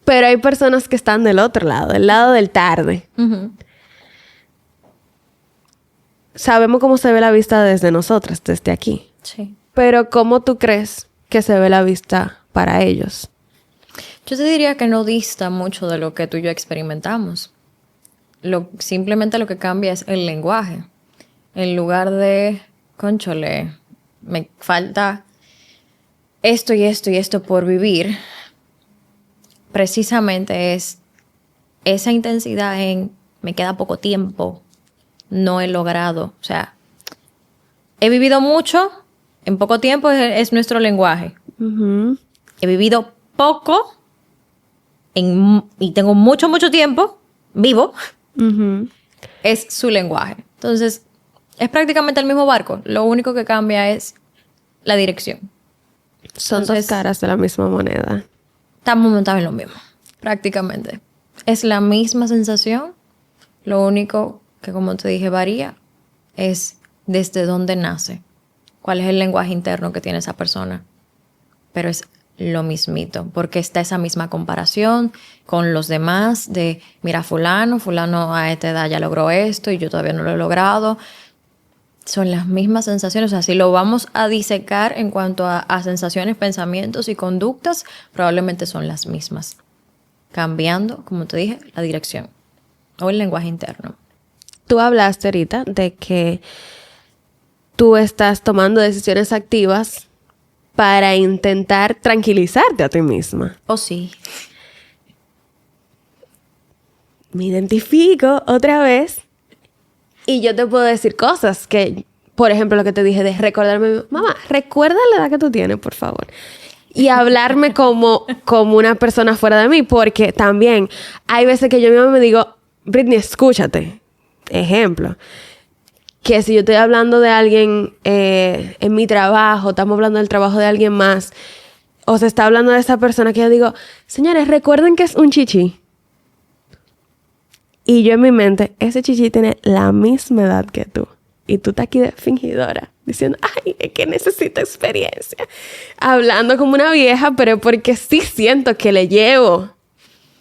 Pero hay personas que están del otro lado, del lado del tarde. Sabemos cómo se ve la vista desde nosotras, desde aquí. Sí. Pero ¿cómo tú crees que se ve la vista para ellos? Yo te diría que no dista mucho de lo que tú y yo experimentamos. Simplemente lo que cambia es el lenguaje. En lugar de, cónchole, me falta esto y esto y esto por vivir, precisamente es esa intensidad en me queda poco tiempo, no he logrado. O sea, he vivido mucho, en poco tiempo es nuestro lenguaje. Ujú. He vivido poco y tengo mucho tiempo vivo, Ujú. es su lenguaje. Entonces, es prácticamente el mismo barco. Lo único que cambia es la dirección. Son dos Entonces, caras de la misma moneda. estamos montados en lo mismo, prácticamente. Es la misma sensación. Lo único que, como te dije, varía es desde dónde nace. Cuál es el lenguaje interno que tiene esa persona. Pero es lo mismito, porque está esa misma comparación con los demás de, mira, fulano a esta edad ya logró esto y yo todavía no lo he logrado. Son las mismas sensaciones. O sea, si lo vamos a disecar en cuanto a sensaciones, pensamientos y conductas, probablemente son las mismas. Cambiando, como te dije, la dirección o el lenguaje interno. Tú hablaste ahorita de que tú estás tomando decisiones activas para intentar tranquilizarte a ti misma. Oh, sí. Me identifico otra vez y yo te puedo decir cosas que, por ejemplo, lo que te dije de recordarme, mamá, recuerda la edad que tú tienes, por favor. Y hablarme como una persona fuera de mí, porque también hay veces que yo misma me digo, Britney, escúchate. Ejemplo, que si yo estoy hablando de alguien en mi trabajo, estamos hablando del trabajo de alguien más, o se está hablando de esa persona, que yo digo, señores, recuerden que es un chichi. Y yo en mi mente, ese chichi tiene la misma edad que tú. Y tú estás aquí de fingidora, diciendo, ay, es que necesito experiencia. Hablando como una vieja, pero porque sí siento que le llevo,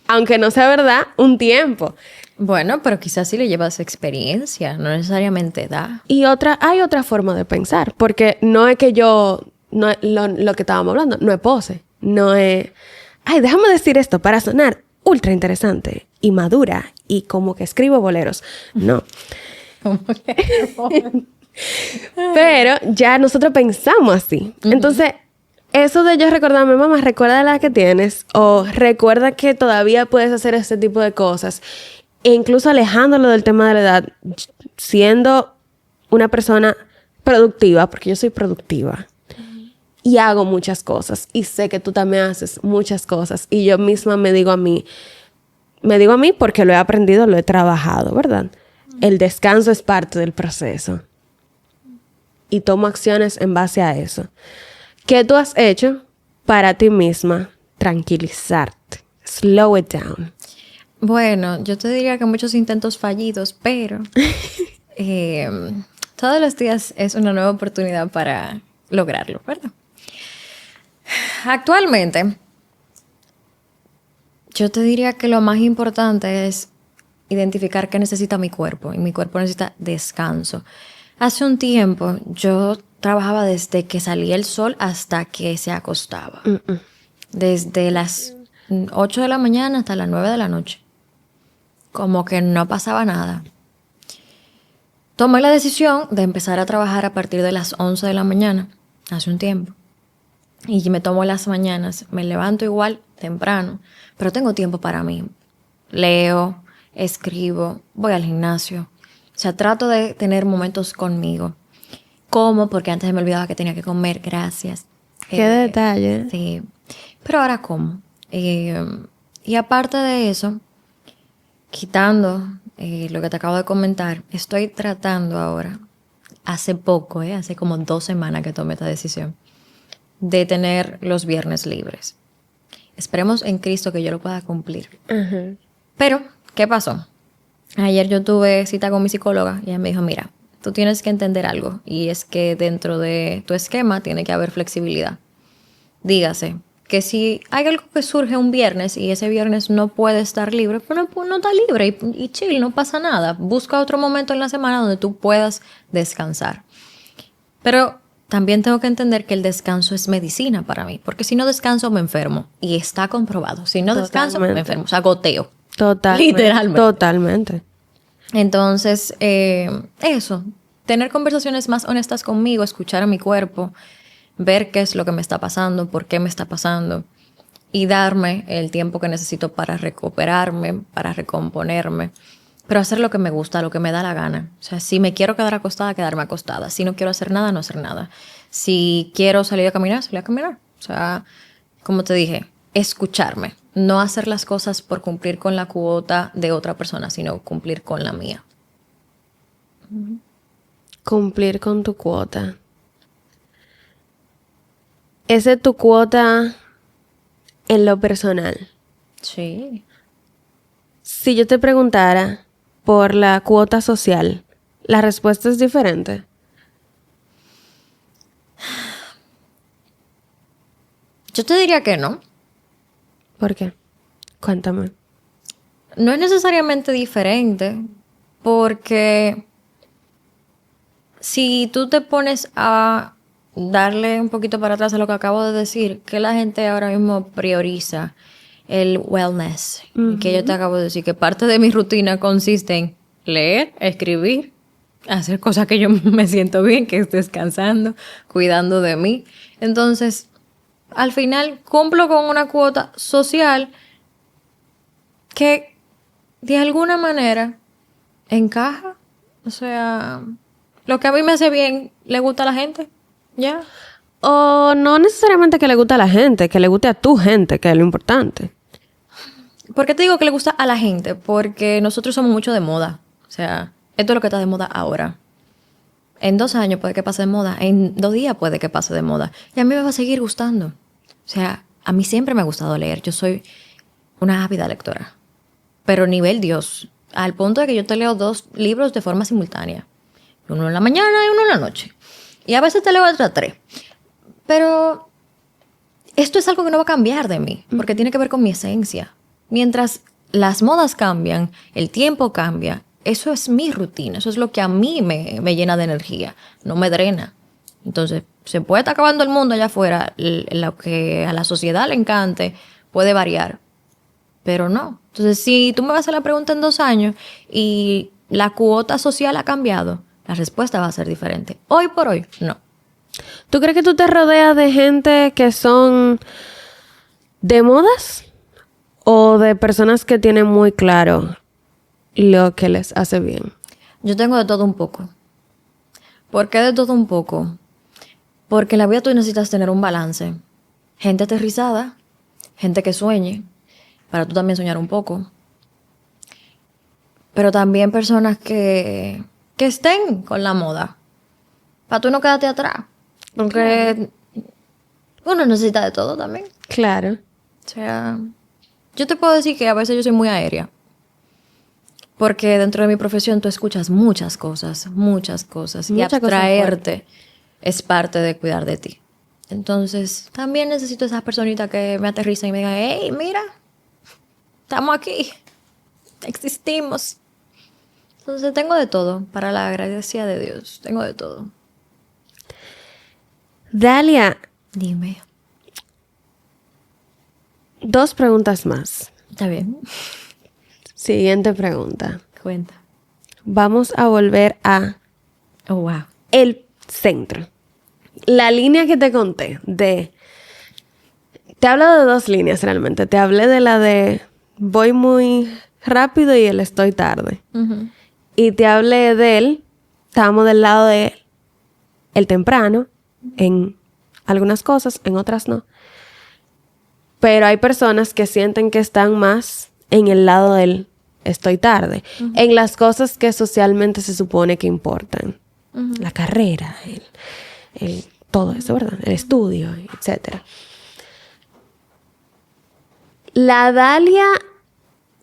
aunque no sea verdad, un tiempo. Bueno, pero quizás si le llevas experiencia, no necesariamente edad. Y hay otra forma de pensar, porque no es que yo, no es lo que estábamos hablando, no es pose, no es, ay, déjame decir esto para sonar ultra interesante y madura y como que escribo boleros. No. Pero ya nosotros pensamos así. Entonces, eso de yo recordarme, mamá, recuerda la que tienes o recuerda que todavía puedes hacer este tipo de cosas. E incluso alejándolo del tema de la edad, siendo una persona productiva, porque yo soy productiva y hago muchas cosas y sé que tú también haces muchas cosas y yo misma me digo a mí porque lo he aprendido, lo he trabajado, ¿verdad? El descanso es parte del proceso y tomo acciones en base a eso. ¿Qué tú has hecho para ti misma tranquilizarte? Slow it down. Bueno, yo te diría que muchos intentos fallidos, pero todos los días es una nueva oportunidad para lograrlo, ¿verdad? Actualmente, yo te diría que lo más importante es identificar qué necesita mi cuerpo, y mi cuerpo necesita descanso. Hace un tiempo yo trabajaba desde que salía el sol hasta que se acostaba. Desde las 8 de la mañana hasta las 9 de la noche. Como que no pasaba nada. Tomé la decisión de empezar a trabajar a partir de las 11 de la mañana, hace un tiempo. Y me tomo las mañanas, me levanto igual temprano, pero tengo tiempo para mí. Leo, escribo, voy al gimnasio. O sea, trato de tener momentos conmigo. Como, porque antes me olvidaba que tenía que comer, gracias. Qué detalle. Sí, pero ahora como. Y aparte de eso, quitando lo que te acabo de comentar, estoy tratando ahora, hace poco, hace como 2 semanas que tomé esta decisión, de tener los viernes libres. Esperemos en Cristo que yo lo pueda cumplir. Uh-huh. Pero, ¿qué pasó? Ayer yo tuve cita con mi psicóloga y ella me dijo, mira, tú tienes que entender algo, y es que dentro de tu esquema tiene que haber flexibilidad. Dígase que si hay algo que surge un viernes y ese viernes no puede estar libre, pues no está libre y chill, no pasa nada. Busca otro momento en la semana donde tú puedas descansar. Pero también tengo que entender que el descanso es medicina para mí, porque si no descanso me enfermo, y está comprobado. Si no descanso me enfermo, o sea, goteo. Totalmente. Literalmente. Totalmente. Entonces, eso, tener conversaciones más honestas conmigo, escuchar a mi cuerpo, ver qué es lo que me está pasando, por qué me está pasando, y darme el tiempo que necesito para recuperarme, para recomponerme, pero hacer lo que me gusta, lo que me da la gana. O sea, si me quiero quedar acostada, quedarme acostada. Si no quiero hacer nada, no hacer nada. Si quiero salir a caminar, salir a caminar. O sea, como te dije, escucharme. No hacer las cosas por cumplir con la cuota de otra persona, sino cumplir con la mía. Cumplir con tu cuota. Esa es tu cuota en lo personal. Sí. Si yo te preguntara por la cuota social, la respuesta es diferente. Yo te diría que no. ¿Por qué? Cuéntame. No es necesariamente diferente, porque si tú te pones a darle un poquito para atrás a lo que acabo de decir, que la gente ahora mismo prioriza el wellness, que yo te acabo de decir, que parte de mi rutina consiste en leer, escribir, hacer cosas que yo me siento bien, que esté descansando, cuidando de mí. Entonces, al final cumplo con una cuota social que de alguna manera encaja. O sea, lo que a mí me hace bien, le gusta a la gente. ¿Ya? O no necesariamente que le guste a la gente, que le guste a tu gente, que es lo importante. ¿Por qué te digo que le gusta a la gente? Porque nosotros somos mucho de moda. O sea, esto es lo que está de moda ahora. En 2 años puede que pase de moda. En 2 días puede que pase de moda. Y a mí me va a seguir gustando. O sea, a mí siempre me ha gustado leer. Yo soy una ávida lectora. Pero nivel Dios. Al punto de que yo te leo 2 libros de forma simultánea. Uno en la mañana y uno en la noche. Y a veces te leo hasta 3. Pero esto es algo que no va a cambiar de mí. Porque tiene que ver con mi esencia. Mientras las modas cambian, el tiempo cambia, eso es mi rutina, eso es lo que a mí me llena de energía, no me drena. Entonces, se puede estar acabando el mundo allá afuera, lo que a la sociedad le encante puede variar, pero no. Entonces, si tú me vas a hacer la pregunta en 2 años y la cuota social ha cambiado, la respuesta va a ser diferente. Hoy por hoy, no. ¿Tú crees que tú te rodeas de gente que son de modas? ¿O de personas que tienen muy claro lo que les hace bien? Yo tengo de todo un poco. ¿Por qué de todo un poco? Porque en la vida tú necesitas tener un balance. Gente aterrizada, gente que sueñe, para tú también soñar un poco. Pero también personas que estén con la moda, para tú no quedarte atrás. Porque uno necesita de todo también. Claro. O sea, yo te puedo decir que a veces yo soy muy aérea. Porque dentro de mi profesión tú escuchas muchas cosas. Y abstraerte es parte de cuidar de ti. Entonces, también necesito esas personitas que me aterrizan y me digan, hey, mira, estamos aquí, existimos. Entonces, tengo de todo, para la gracia de Dios, tengo de todo. Dalia, Dime. 2 preguntas más. Está bien. Siguiente pregunta. Cuenta. Vamos a volver a Oh, wow. el centro. La línea que te conté de... Te hablo de 2 líneas realmente. Te hablé de la de voy muy rápido y el estoy tarde. Uh-huh. Y te hablé de él. Estábamos del lado de el temprano. En algunas cosas, en otras no. Pero hay personas que sienten que están más en el lado del estoy tarde. Uh-huh. En las cosas que socialmente se supone que importan. Uh-huh. La carrera, todo eso, ¿verdad? El estudio, etcétera. La Dalia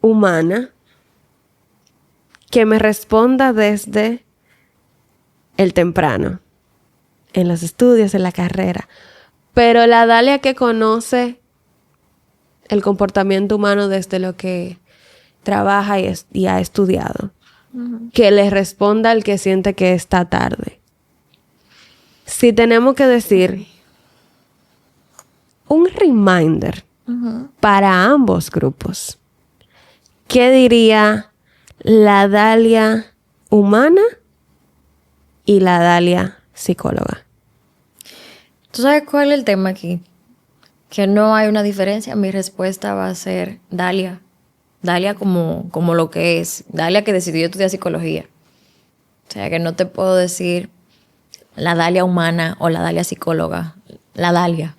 humana que me responda desde el temprano, en los estudios, en la carrera. Pero la Dalia que conoce el comportamiento humano desde lo que trabaja y ha estudiado. Uh-huh. Que le responda al que siente que está tarde. Si tenemos que decir un reminder uh-huh. para ambos grupos, ¿qué diría la Dalia humana y la Dalia psicóloga? ¿Tú sabes cuál es el tema aquí? que no hay una diferencia, mi respuesta va a ser Dalia. Dalia como lo que es. Dalia que decidió estudiar psicología. O sea, que no te puedo decir la Dalia humana o la Dalia psicóloga. La Dalia.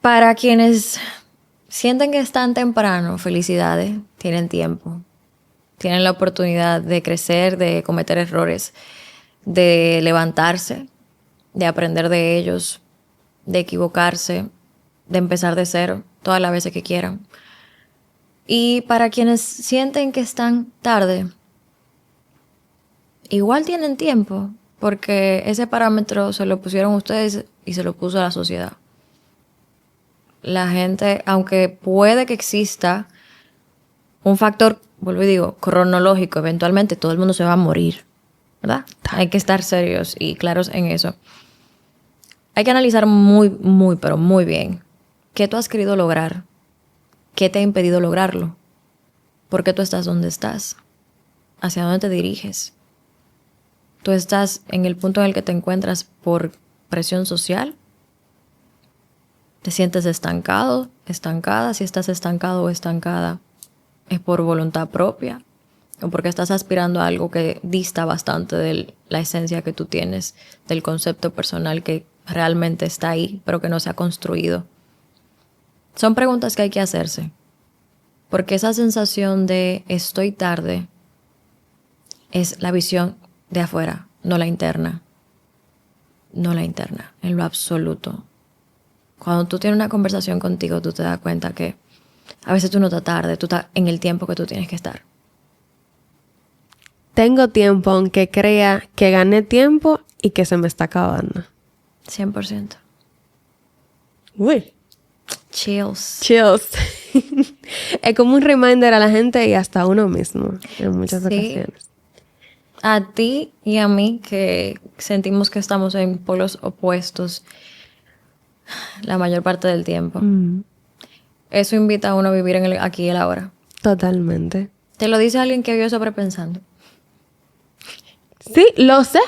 Para quienes sienten que están temprano, felicidades, tienen tiempo. Tienen la oportunidad de crecer, de cometer errores, de levantarse, de aprender de ellos, de equivocarse, de empezar de cero todas las veces que quieran. Y para quienes sienten que están tarde, igual tienen tiempo, porque ese parámetro se lo pusieron ustedes y se lo puso la sociedad. La gente, aunque puede que exista un factor, vuelvo y digo, cronológico, eventualmente todo el mundo se va a morir, ¿verdad? Hay que estar serios y claros en eso. Hay que analizar muy, pero muy bien qué tú has querido lograr, qué te ha impedido lograrlo, por qué tú estás donde estás, hacia dónde te diriges. Tú estás en el punto en el que te encuentras por presión social. ¿Te sientes estancado, estancada? Si estás estancado o estancada, ¿es por voluntad propia? ¿O porque estás aspirando a algo que dista bastante de la esencia que tú tienes, del concepto personal que realmente está ahí, pero que no se ha construido? Son preguntas que hay que hacerse. Porque esa sensación de estoy tarde es la visión de afuera, no la interna. No la interna, en lo absoluto. Cuando tú tienes una conversación contigo, tú te das cuenta que a veces tú no estás tarde, tú estás en el tiempo que tú tienes que estar. Tengo tiempo, aunque crea que gané tiempo y que se me está acabando. 100%. Uy. Chills. Chills. Es como un reminder a la gente y hasta a uno mismo en muchas ocasiones. A ti y a mí, que sentimos que estamos en polos opuestos la mayor parte del tiempo. Eso invita a uno a vivir en el aquí y el ahora. Totalmente. Te lo dice alguien que vive sobrepensando. Sí, lo sé.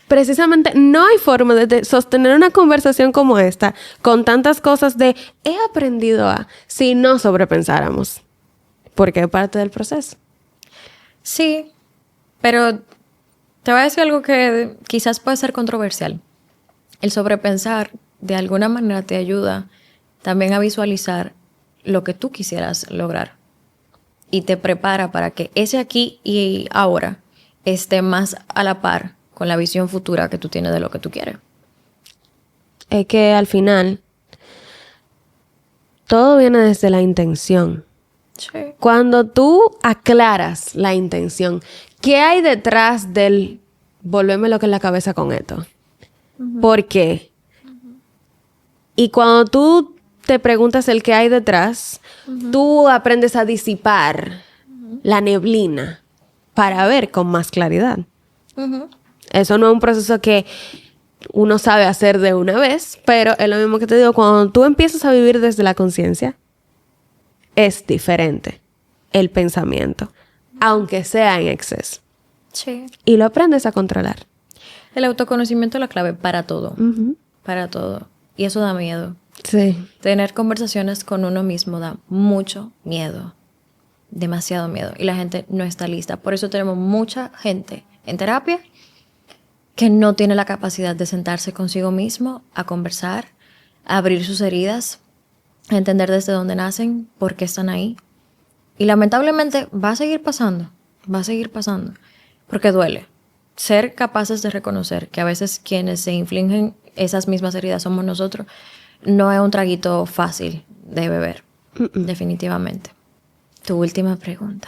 Precisamente no hay forma de sostener una conversación como esta con tantas cosas de he aprendido a si no sobrepensáramos. Porque es parte del proceso. Sí, pero te voy a decir algo que quizás puede ser controversial. El sobrepensar de alguna manera te ayuda también a visualizar lo que tú quisieras lograr y te prepara para que ese aquí y ahora esté más a la par con la visión futura que tú tienes de lo que tú quieres. Es que al final todo viene desde la intención. Sí. Cuando tú aclaras la intención, ¿qué hay detrás del volverme lo que en la cabeza con esto? ¿Por qué? Y cuando tú te preguntas el qué hay detrás, tú aprendes a disipar la neblina para ver con más claridad. Eso no es un proceso que uno sabe hacer de una vez, pero es lo mismo que te digo, cuando tú empiezas a vivir desde la conciencia, es diferente el pensamiento, aunque sea en exceso. Sí. Y lo aprendes a controlar. El autoconocimiento es la clave para todo. Para todo. Y eso da miedo. Sí. Tener conversaciones con uno mismo da mucho miedo. Demasiado miedo. Y la gente no está lista. Por eso tenemos mucha gente en terapia que no tiene la capacidad de sentarse consigo mismo a conversar, a abrir sus heridas, a entender desde dónde nacen, por qué están ahí. Y lamentablemente va a seguir pasando. Va a seguir pasando. Porque duele. Ser capaces de reconocer que a veces quienes se infligen esas mismas heridas somos nosotros, no es un traguito fácil de beber. Definitivamente. Tu última pregunta.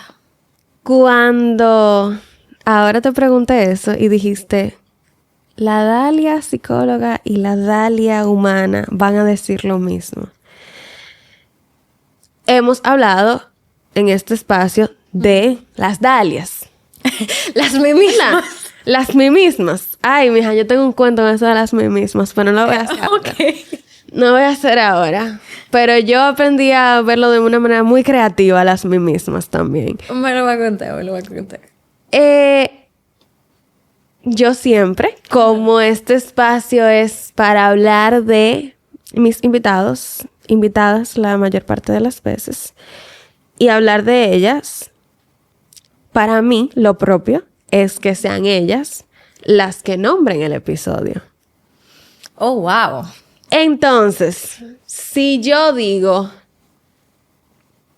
Cuando ahora te pregunté eso y dijiste, la Dalia psicóloga y la Dalia humana van a decir lo mismo. Hemos hablado en este espacio de las Dalias. Las mismas. Las mismas. Ay, mija, yo tengo un cuento en eso de las mismas, pero no lo voy a hacer ahora. No voy a hacer ahora. Pero yo aprendí a verlo de una manera muy creativa, las mismas también. Me lo va a contar, me lo va a contar. Yo siempre, como este espacio es para hablar de mis invitadas la mayor parte de las veces, y hablar de ellas, para mí lo propio es que sean ellas las que nombren el episodio. Oh, wow. Entonces, si yo digo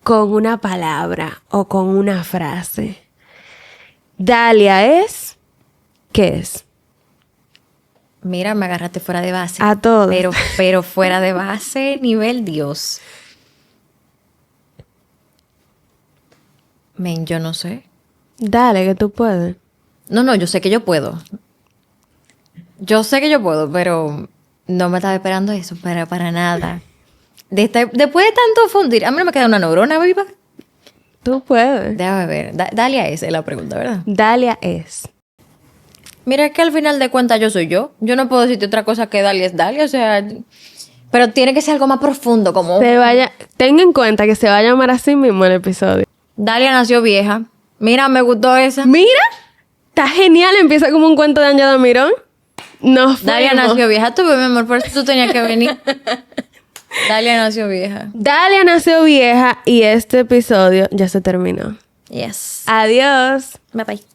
con una palabra o con una frase, Dalia es, ¿qué es? Mira, me agarraste fuera de base. A todos. Pero fuera de base, nivel Dios. Men, yo no sé. Dale, que tú puedes. No, yo sé que yo puedo. Yo sé que yo puedo, pero no me estaba esperando eso, para nada. Después de tanto fundir, a mí no me queda una neurona viva. Tú puedes. Déjame ver. Dalia esa es la pregunta, ¿verdad? Dalia es. Mira, es que al final de cuentas yo soy yo. Yo no puedo decirte otra cosa que Dalia es Dalia, o sea... Pero tiene que ser algo más profundo, como... Ten en cuenta que se va a llamar así mismo el episodio. Dalia nació vieja. Mira, me gustó esa. ¡Mira! Está genial. Empieza como un cuento de Ángela Mirón. Dalia nació vieja. Tú, mi amor, por eso tú tenías que venir. Dalia nació vieja. Dalia nació vieja y este episodio ya se terminó. Yes. Adiós. Bye bye.